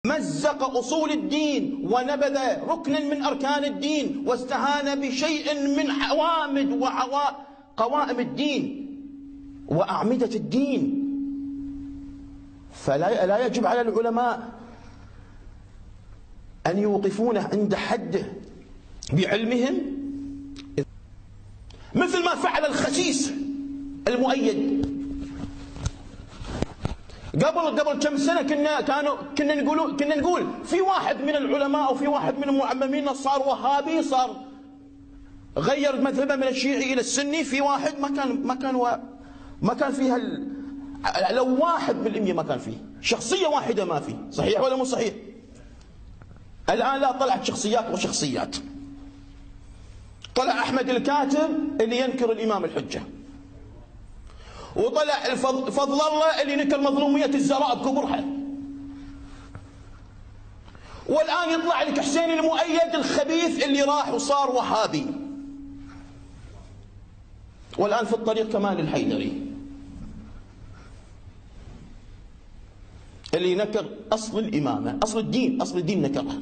مزق أصول الدين ونبذ ركنا من أركان الدين واستهان بشيء من حوامد وقوائم الدين وأعمدة الدين. فلا يجب على العلماء أن يوقفونه عند حده بعلمهم، مثل ما فعل الخسيس المؤيد. قبل كم سنة كنا نقول في واحد من العلماء أو في واحد من المعممين صار وهابي، صار غير مذهبه من الشيعي إلى السني. في واحد ما كان فيها لو 1% ما كان فيه، شخصية واحدة ما فيه. صحيح ولا مو صحيح؟ الآن لا، طلعت شخصيات وشخصيات. طلع أحمد الكاتب اللي ينكر الإمام الحجة، وطلع فضل الله اللي نكر مظلومية الزراء بكبرها، والآن يطلع لك حسين المؤيد الخبيث اللي راح وصار وهابي، والآن في الطريق كمال الحيدري اللي نكر أصل الإمامة، أصل الدين نكره.